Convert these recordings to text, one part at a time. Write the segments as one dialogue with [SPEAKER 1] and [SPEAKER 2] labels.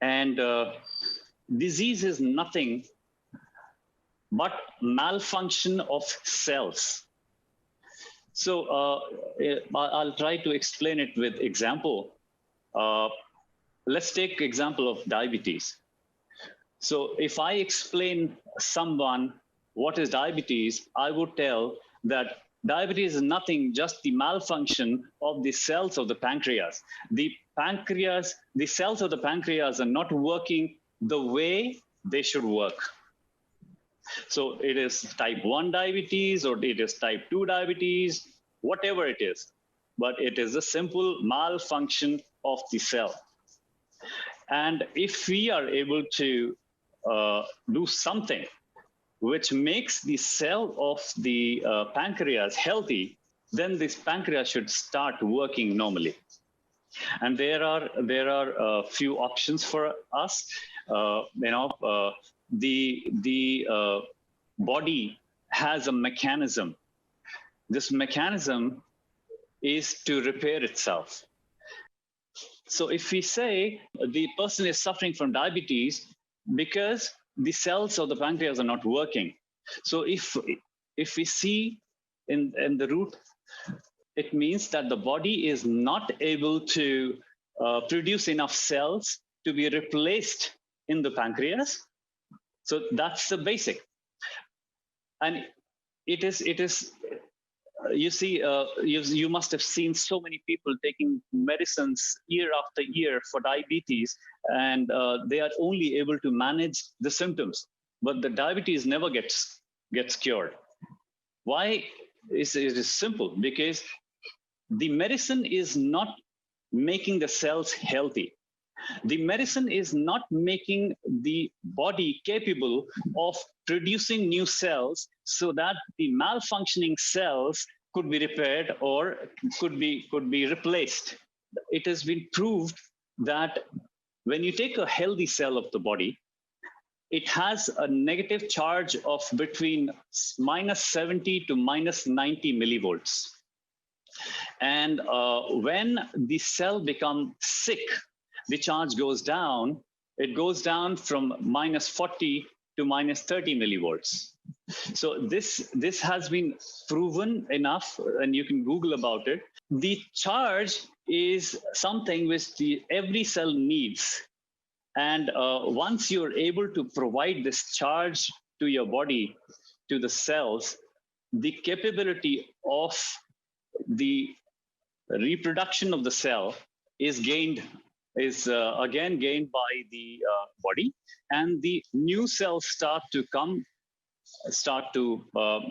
[SPEAKER 1] And disease is nothing but malfunction of cells. So I'll try to explain it with example. Let's take example of diabetes. So if I explain someone what is diabetes, I would tell that diabetes is nothing, just the malfunction of the cells of the pancreas. The cells of the pancreas are not working the way they should work. So it is type 1 diabetes or it is type 2 diabetes, whatever it is, but it is a simple malfunction of the cell. And if we are able to do something which makes the cell of the pancreas healthy, then this pancreas should start working normally. And there are a few options for us. The body has a mechanism. This mechanism is to repair itself. So if we say the person is suffering from diabetes because the cells of the pancreas are not working. So if we see in the root, it means that the body is not able to produce enough cells to be replaced in the pancreas. So that's the basic. And it is you see, you must have seen so many people taking medicines year after year for diabetes, and they are only able to manage the symptoms, but the diabetes never gets cured. Why? It is simple, because the medicine is not making the cells healthy. The medicine is not making the body capable of producing new cells so that the malfunctioning cells could be repaired or could be replaced. It has been proved that when you take a healthy cell of the body, it has a negative charge of between minus 70 to minus 90 millivolts. And when the cell becomes sick, the charge goes down. It goes down from minus 40 to minus 30 millivolts. So this has been proven enough, and you can Google about it. The charge is something which every cell needs. And once you're able to provide this charge to your body, to the cells, the capability of the reproduction of the cell is again gained by the body, and the new cells start to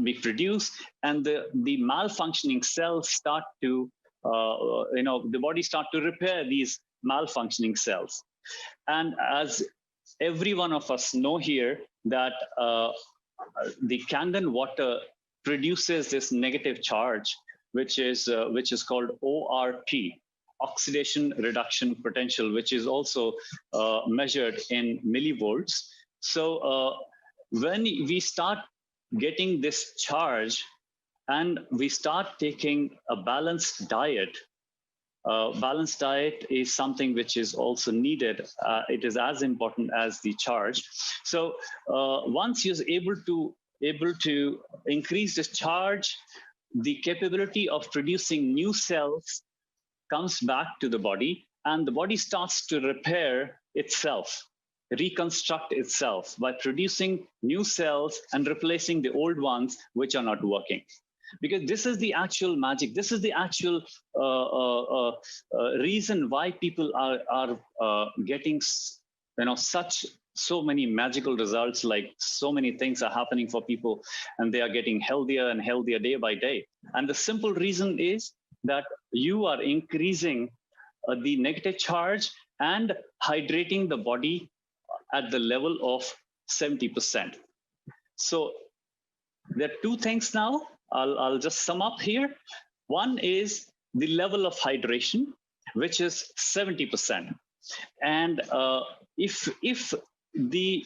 [SPEAKER 1] be produced, and the malfunctioning cells start to the body start to repair these malfunctioning cells. And as every one of us know here, that the Kangen water produces this negative charge, which is called ORP, oxidation reduction potential, which is also measured in millivolts. So when we start getting this charge and we start taking a balanced diet, balanced diet is something which is also needed. It is as important as the charge. So once you're able to increase this charge, the capability of producing new cells comes back to the body, and the body starts to repair itself, reconstruct itself by producing new cells and replacing the old ones which are not working. Because this is the actual magic. This is the actual reason why people are getting so many magical results. Like, so many things are happening for people, and they are getting healthier and healthier day by day. And the simple reason is that you are increasing the negative charge and hydrating the body at the level of 70%. So there are two things now. I'll just sum up here. One is the level of hydration, which is 70%. And if the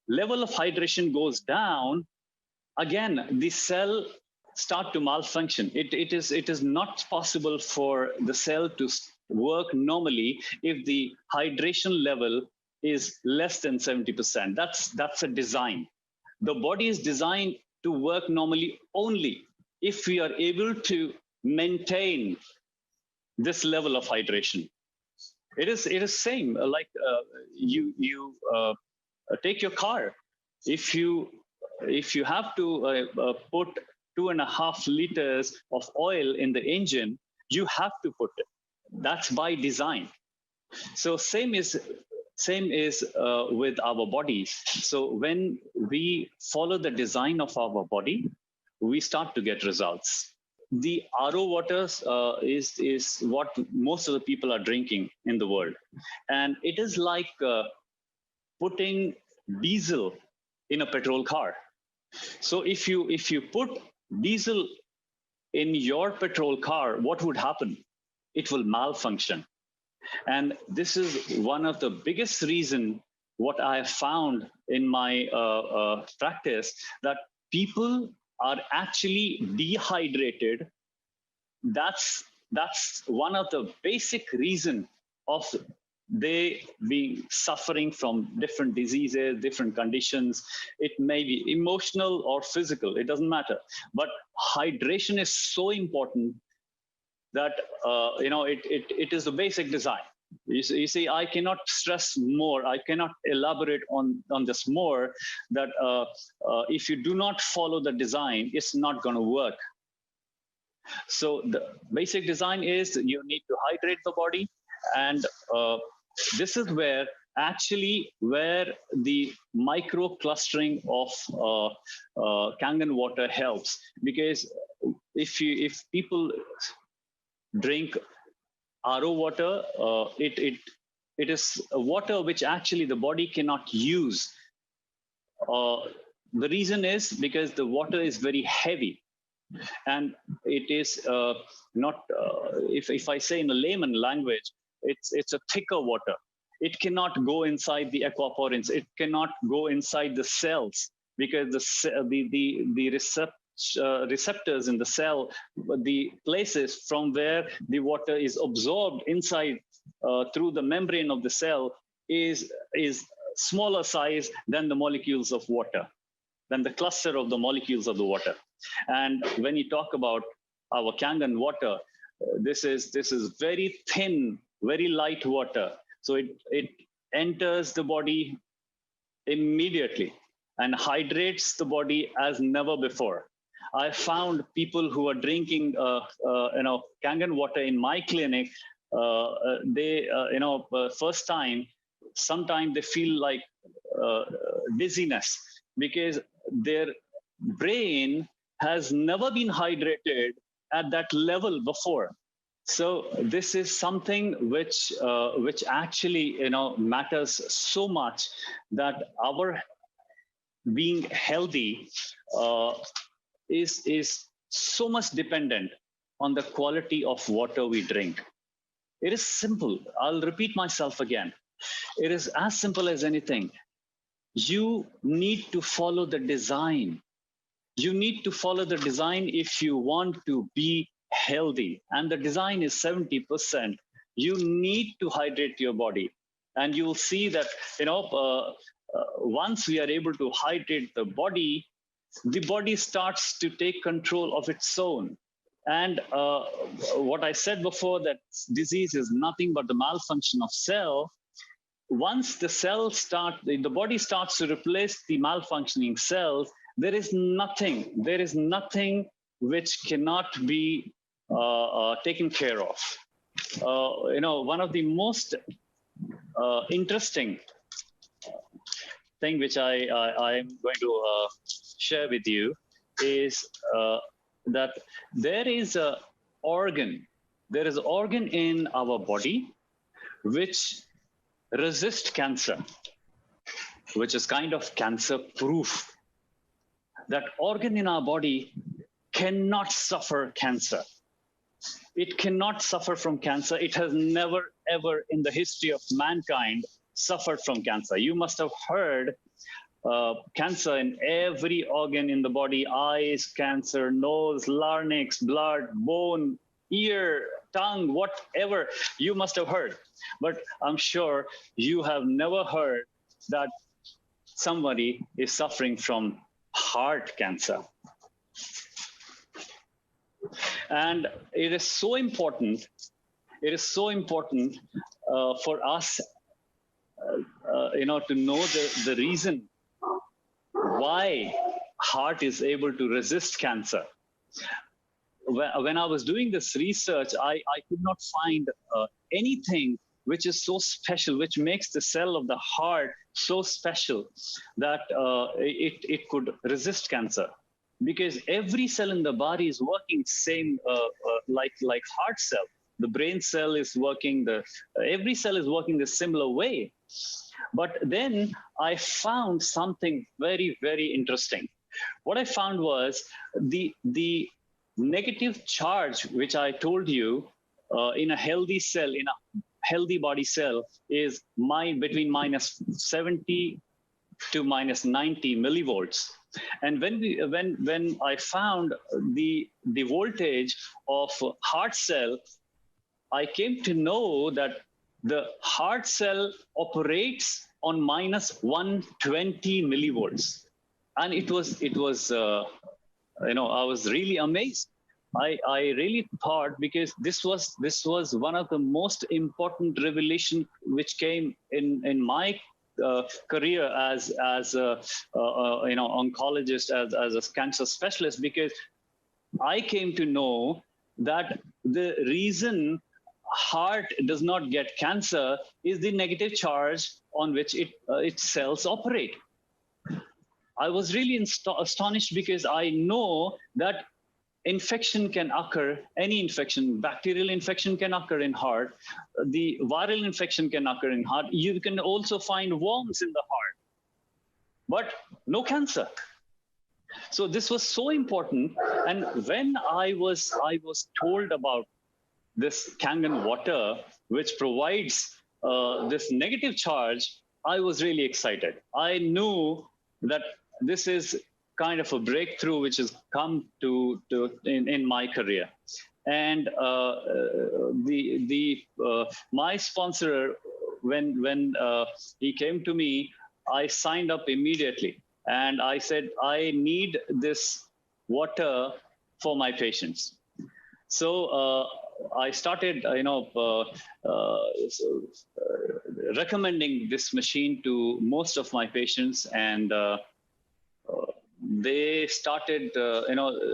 [SPEAKER 1] level of hydration goes down, again, the cell start to malfunction. It is not possible for the cell to work normally if the hydration level is less than 70%. That's a design. The body is designed to work normally only if we are able to maintain this level of hydration. It is same like you take your car. If you have to put 2.5 liters of oil in the engine, you have to put it. That's by design. So same is with our bodies. So when we follow the design of our body, we start to get results. The RO waters is what most of the people are drinking in the world, and it is like putting diesel in a petrol car. So if you put diesel in your petrol car, what would happen? It will malfunction. And this is one of the biggest reason what I have found in my practice, that people are actually dehydrated. That's one of the basic reason of they be suffering from different diseases, different conditions. It may be emotional or physical, it doesn't matter. But hydration is so important that it is the basic design. You see, I cannot stress more. I cannot elaborate on this more. That if you do not follow the design, it's not going to work. So the basic design is you need to hydrate the body, and this is where the micro clustering of Kangen water helps, because if people drink RO water, it is a water which actually the body cannot use. The reason is because the water is very heavy, and it is not. If I say in a layman language, it's a thicker water. It cannot go inside the aquaporins. It cannot go inside the cells, because the receptors in the cell, the places from where the water is absorbed inside through the membrane of the cell is smaller size than the molecules of water, than the cluster of the molecules of the water. And when you talk about our Kangen water, this is very thin, very light water. So it enters the body immediately and hydrates the body as never before. I found people who are drinking, Kangen water in my clinic. First time, sometimes they feel like dizziness, because their brain has never been hydrated at that level before. So this is something which actually matters so much, that our being healthy is so much dependent on the quality of water we drink. It is simple. I'll repeat myself again. It is as simple as anything. You need to follow the design. You need to follow the design if you want to be healthy. And the design is 70%. You need to hydrate your body. And you will see that, once we are able to hydrate the body starts to take control of its own. And what I said before, that disease is nothing but the malfunction of cell. Once the body starts to replace the malfunctioning cells, there is nothing which cannot be taken care of. One of the most interesting thing which I'm going to share with you is that there is an organ in our body which resists cancer, which is kind of cancer proof. That organ in our body cannot suffer cancer. It cannot suffer from cancer. It has never, ever in the history of mankind suffered from cancer. You must have heard cancer in every organ in the body: eyes cancer, nose, larynx, blood, bone, ear, tongue, whatever you must have heard. But I'm sure you have never heard that somebody is suffering from heart cancer. And it is so important. It is so important for us, to know the reason why heart is able to resist cancer. When I was doing this research, I could not find anything which is so special, which makes the cell of the heart so special that it could resist cancer. Because every cell in the body is working same like heart cell. The brain cell is working, every cell is working the similar way. But then I found something very, very interesting. What I found was the negative charge, which I told you, in a healthy cell, in a healthy body cell, is between minus 70 to minus 90 millivolts. And when I found the voltage of heart cell, I came to know that the heart cell operates on minus 120 millivolts. And it was I was really amazed. I really thought, because this was one of the most important revelation which came in my career as a oncologist, as a cancer specialist, because I came to know that the reason heart does not get cancer is the negative charge on which its cells operate. I was really astonished, because I know that infection can occur, any infection, bacterial infection can occur in heart, the viral infection can occur in heart. You can also find worms in the heart, but no cancer. So this was so important. And when I was told about this Kangen water, which provides this negative charge, I was really excited. I knew that this is kind of a breakthrough which has come in my career. And my sponsor, when he came to me, I signed up immediately, and I said, I need this water for my patients. So I started, recommending this machine to most of my patients, and they started,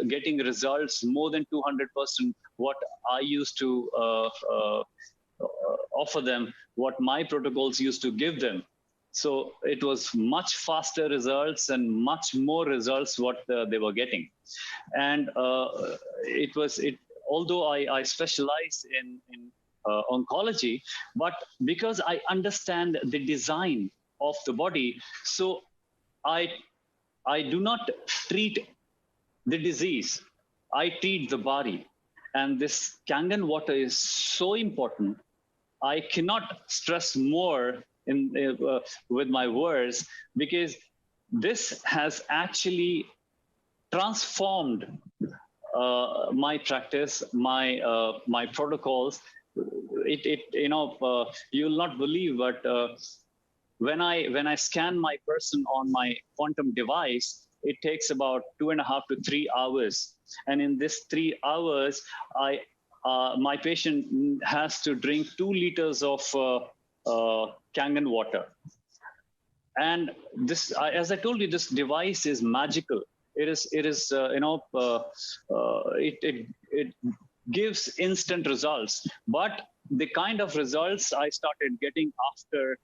[SPEAKER 1] getting results more than 200% what I used to offer them, what my protocols used to give them. So it was much faster results and much more results what they were getting. And although I specialize in oncology, but because I understand the design of the body, so I do not treat the disease, I treat the body. And this Kangen water is so important. I cannot stress more with my words, because this has actually transformed my practice, my protocols. You'll not believe, but when I scan my person on my quantum device, it takes about 2.5 to 3 hours. And in this 3 hours, my patient has to drink 2 liters of Kangen water. And this, as I told you, this device is magical. It gives instant results. But the kind of results I started getting after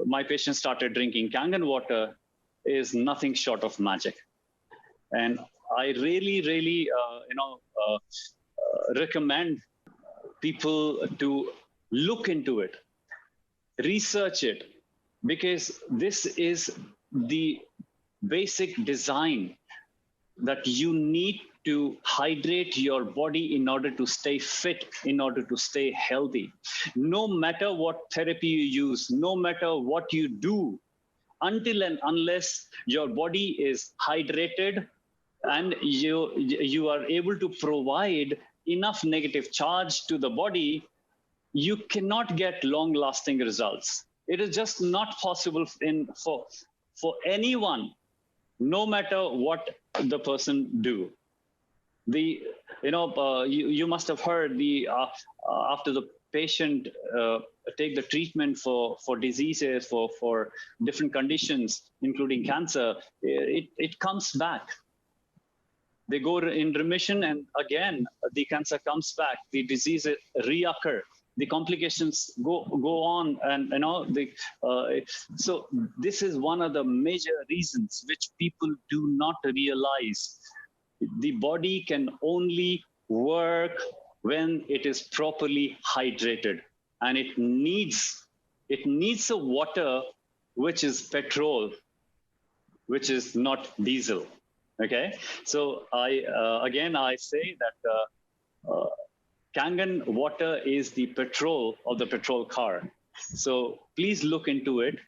[SPEAKER 1] my patients started drinking Kangen water is nothing short of magic. And I really, really, recommend people to look into it, research it, because this is the basic design that you need to hydrate your body in order to stay fit, in order to stay healthy. No matter what therapy you use, no matter what you do, until and unless your body is hydrated and you are able to provide enough negative charge to the body, you cannot get long-lasting results. It is just not possible for anyone, no matter what the person do. You must have heard after the patient take the treatment for diseases, for different conditions, including cancer, it comes back. They go in remission, and again the cancer comes back, the disease reoccur, the complications go on, and so this is one of the major reasons which people do not realize. The body can only work when it is properly hydrated, and it needs a water which is petrol, which is not diesel. Okay, so I say that Kangen water is the petrol of the petrol car. So please look into it.